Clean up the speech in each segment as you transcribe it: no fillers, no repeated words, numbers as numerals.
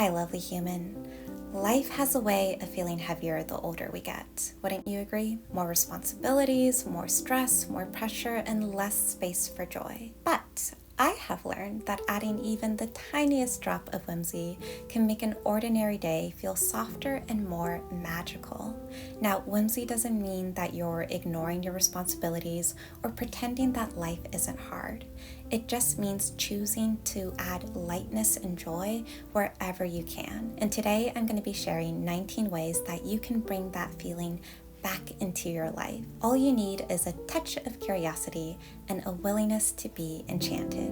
Hi, lovely human. Life has a way of feeling heavier the older we get. Wouldn't you agree? More responsibilities, more stress, more pressure, and less space for joy. But I have learned that adding even the tiniest drop of whimsy can make an ordinary day feel softer and more magical. Now, whimsy doesn't mean that you're ignoring your responsibilities or pretending that life isn't hard. It just means choosing to add lightness and joy wherever you can. And today I'm going to be sharing 19 ways that you can bring that feeling back into your life. All you need is a touch of curiosity and a willingness to be enchanted.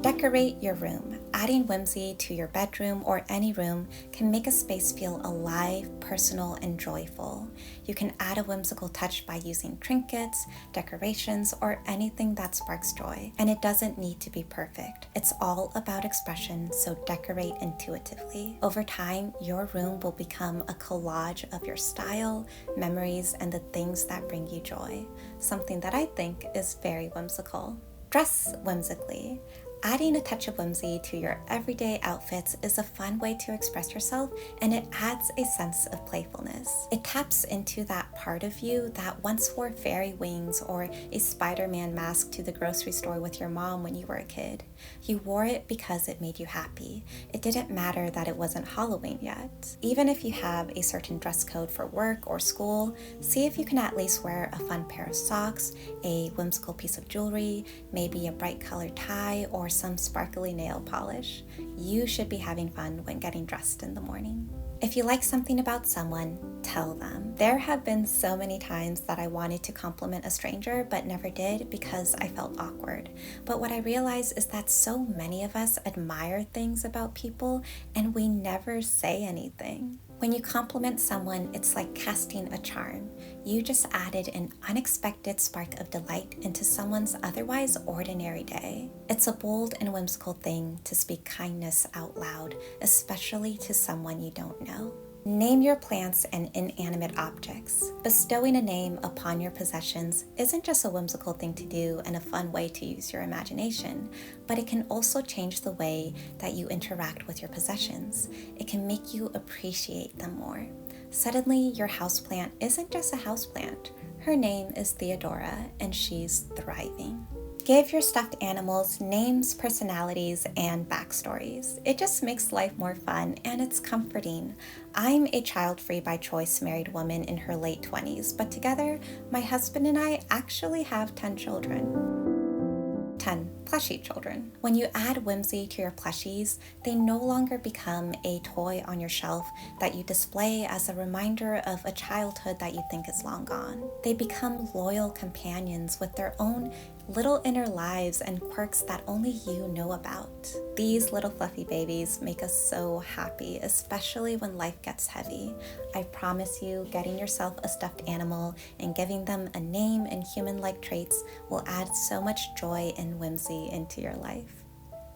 Decorate your room. Adding whimsy to your bedroom or any room can make a space feel alive, personal, and joyful. You can add a whimsical touch by using trinkets, decorations, or anything that sparks joy. And it doesn't need to be perfect. It's all about expression, so decorate intuitively. Over time, your room will become a collage of your style, memories, and the things that bring you joy. Something that I think is very whimsical. Dress whimsically. Adding a touch of whimsy to your everyday outfits is a fun way to express yourself, and it adds a sense of playfulness. It taps into that part of you that once wore fairy wings or a Spider-Man mask to the grocery store with your mom when you were a kid. You wore it because it made you happy. It didn't matter that it wasn't Halloween yet. Even if you have a certain dress code for work or school, see if you can at least wear a fun pair of socks, a whimsical piece of jewelry, maybe a bright colored tie, or some sparkly nail polish. You should be having fun when getting dressed in the morning. If you like something about someone, tell them. There have been so many times that I wanted to compliment a stranger but never did because I felt awkward. But what I realized is that so many of us admire things about people and we never say anything. When you compliment someone, it's like casting a charm. You just added an unexpected spark of delight into someone's otherwise ordinary day. It's a bold and whimsical thing to speak kindness out loud, especially to someone you don't know. Name your plants and inanimate objects. Bestowing a name upon your possessions isn't just a whimsical thing to do and a fun way to use your imagination, but it can also change the way that you interact with your possessions. It can make you appreciate them more. Suddenly, your houseplant isn't just a houseplant. Her name is Theodora, and she's thriving. Give your stuffed animals names, personalities, and backstories. It just makes life more fun and it's comforting. I'm a child-free by choice married woman in her late 20s, but together, my husband and I actually have 10 children. 10 plushie children. When you add whimsy to your plushies, they no longer become a toy on your shelf that you display as a reminder of a childhood that you think is long gone. They become loyal companions with their own little inner lives and quirks that only you know about. These little fluffy babies make us so happy, especially when life gets heavy. I promise you, getting yourself a stuffed animal and giving them a name and human-like traits will add so much joy and whimsy into your life.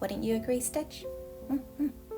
Wouldn't you agree, Stitch?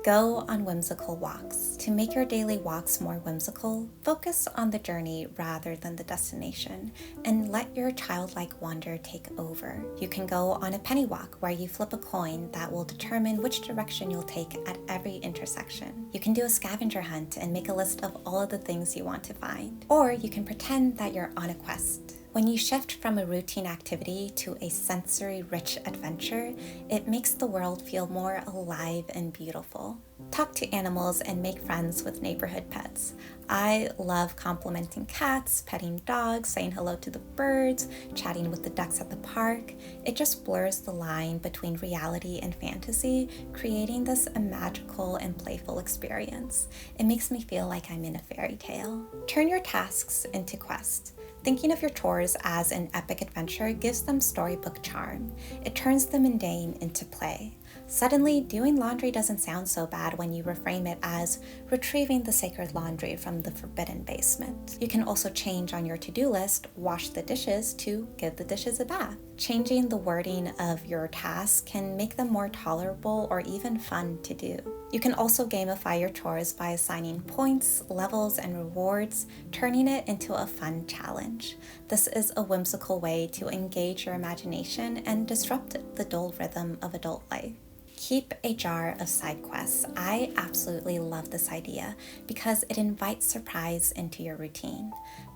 Go on whimsical walks. To make your daily walks more whimsical, focus on the journey rather than the destination, and let your childlike wonder take over. You can go on a penny walk where you flip a coin that will determine which direction you'll take at every intersection. You can do a scavenger hunt and make a list of all of the things you want to find. Or you can pretend that you're on a quest. When you shift from a routine activity to a sensory-rich adventure, it makes the world feel more alive and beautiful. Talk to animals and make friends with neighborhood pets. I love complimenting cats, petting dogs, saying hello to the birds, chatting with the ducks at the park. It just blurs the line between reality and fantasy, creating this a magical and playful experience. It makes me feel like I'm in a fairy tale. Turn your tasks into quests. Thinking of your chores as an epic adventure gives them storybook charm. It turns the mundane into play. Suddenly, doing laundry doesn't sound so bad when you reframe it as retrieving the sacred laundry from the forbidden basement. You can also change on your to-do list, wash the dishes, to give the dishes a bath. Changing the wording of your tasks can make them more tolerable or even fun to do. You can also gamify your chores by assigning points, levels, and rewards, turning it into a fun challenge. This is a whimsical way to engage your imagination and disrupt the dull rhythm of adult life. Keep a jar of side quests. I absolutely love this idea because it invites surprise into your routine.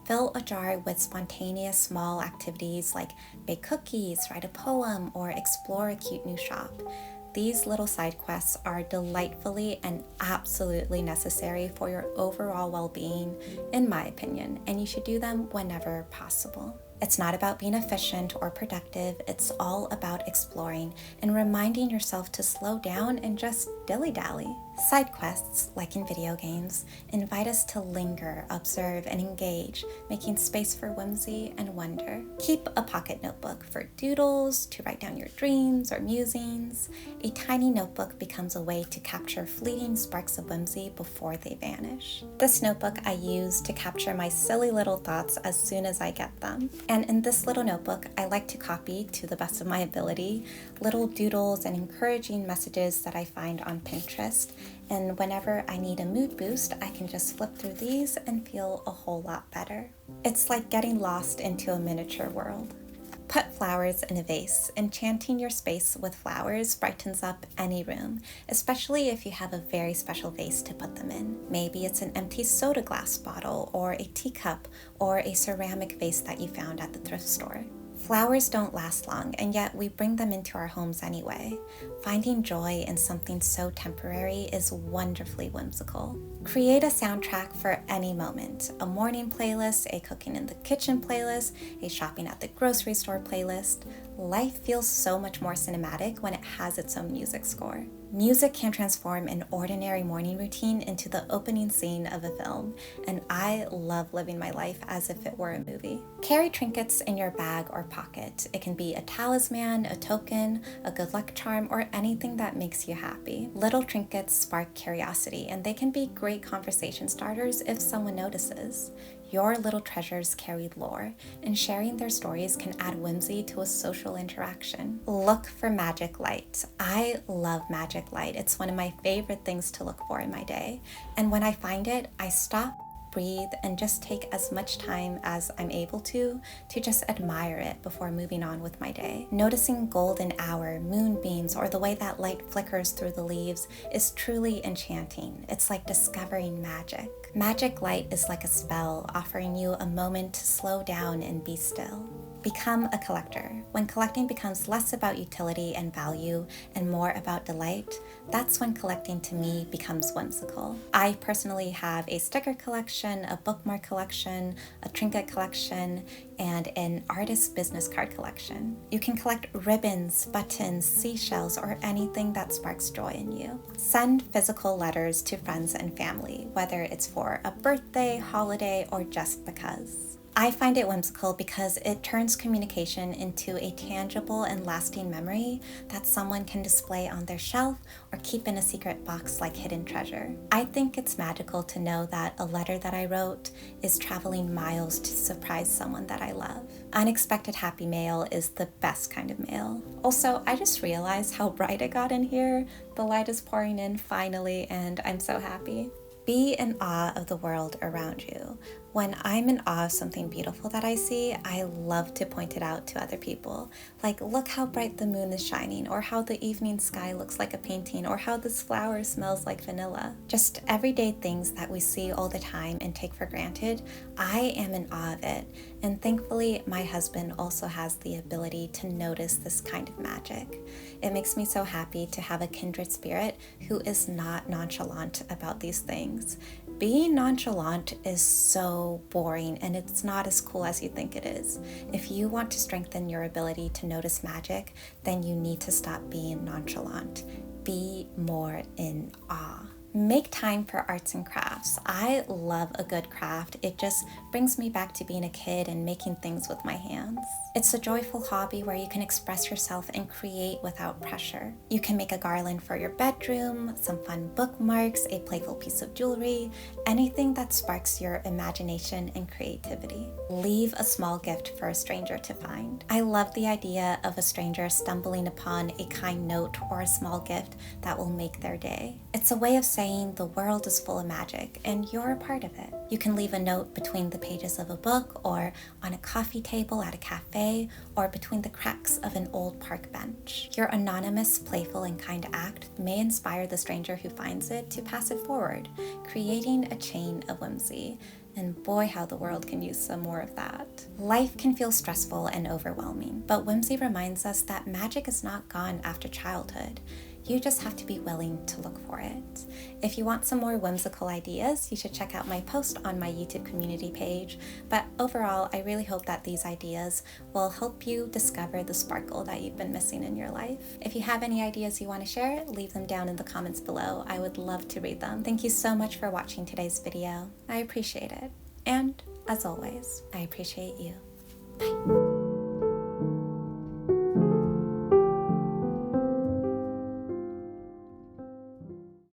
Fill a jar with spontaneous small activities like bake cookies, write a poem, or explore a cute new shop. These little side quests are delightfully and absolutely necessary for your overall well-being, in my opinion, and you should do them whenever possible. It's not about being efficient or productive, it's all about exploring and reminding yourself to slow down and just dilly-dally. Side quests, like in video games, invite us to linger, observe, and engage, making space for whimsy and wonder. Keep a pocket notebook for doodles, to write down your dreams or musings. A tiny notebook becomes a way to capture fleeting sparks of whimsy before they vanish. This notebook I use to capture my silly little thoughts as soon as I get them. And in this little notebook, I like to copy, to the best of my ability, little doodles and encouraging messages that I find on Pinterest. And whenever I need a mood boost, I can just flip through these and feel a whole lot better. It's like getting lost into a miniature world. Put flowers in a vase. Enchanting your space with flowers brightens up any room, especially if you have a very special vase to put them in. Maybe it's an empty soda glass bottle, or a teacup, or a ceramic vase that you found at the thrift store. Flowers don't last long, and yet we bring them into our homes anyway. Finding joy in something so temporary is wonderfully whimsical. Create a soundtrack for any moment. A morning playlist, a cooking in the kitchen playlist, a shopping at the grocery store playlist. Life feels so much more cinematic when it has its own music score. Music can transform an ordinary morning routine into the opening scene of a film, and I love living my life as if it were a movie. Carry trinkets in your bag or pocket. It can be a talisman, a token, a good luck charm, or anything that makes you happy. Little trinkets spark curiosity, and they can be great conversation starters if someone notices. Your little treasures carry lore, and sharing their stories can add whimsy to a social interaction. Look for magic light. I love magic light. It's one of my favorite things to look for in my day. And when I find it, I stop, breathe, and just take as much time as I'm able to just admire it before moving on with my day. Noticing golden hour, moonbeams, or the way that light flickers through the leaves is truly enchanting. It's like discovering magic. Magic light is like a spell, offering you a moment to slow down and be still. Become a collector. When collecting becomes less about utility and value and more about delight, that's when collecting to me becomes whimsical. I personally have a sticker collection, a bookmark collection, a trinket collection, and an artist business card collection. You can collect ribbons, buttons, seashells, or anything that sparks joy in you. Send physical letters to friends and family, whether it's for a birthday, holiday, or just because. I find it whimsical because it turns communication into a tangible and lasting memory that someone can display on their shelf or keep in a secret box like hidden treasure. I think it's magical to know that a letter that I wrote is traveling miles to surprise someone that I love. Unexpected happy mail is the best kind of mail. Also, I just realized how bright it got in here. The light is pouring in finally, and I'm so happy. Be in awe of the world around you. When I'm in awe of something beautiful that I see, I love to point it out to other people. Like, look how bright the moon is shining, or how the evening sky looks like a painting, or how this flower smells like vanilla. Just everyday things that we see all the time and take for granted, I am in awe of it. And thankfully, my husband also has the ability to notice this kind of magic. It makes me so happy to have a kindred spirit who is not nonchalant about these things. Being nonchalant is so boring, and it's not as cool as you think it is. If you want to strengthen your ability to notice magic, then you need to stop being nonchalant. Be more in awe. Make time for arts and crafts. I love a good craft. It just brings me back to being a kid and making things with my hands. It's a joyful hobby where you can express yourself and create without pressure. You can make a garland for your bedroom, some fun bookmarks, a playful piece of jewelry, anything that sparks your imagination and creativity. Leave a small gift for a stranger to find. I love the idea of a stranger stumbling upon a kind note or a small gift that will make their day. It's a way of saying the world is full of magic and you're a part of it. You can leave a note between the pages of a book or on a coffee table at a cafe or between the cracks of an old park bench. Your anonymous, playful, and kind act may inspire the stranger who finds it to pass it forward, creating a chain of whimsy. And boy, how the world can use some more of that. Life can feel stressful and overwhelming, but whimsy reminds us that magic is not gone after childhood. You just have to be willing to look for it. If you want some more whimsical ideas, you should check out my post on my YouTube community page. But overall, I really hope that these ideas will help you discover the sparkle that you've been missing in your life. If you have any ideas you want to share, leave them down in the comments below. I would love to read them. Thank you so much for watching today's video. I appreciate it. And as always, I appreciate you. Bye.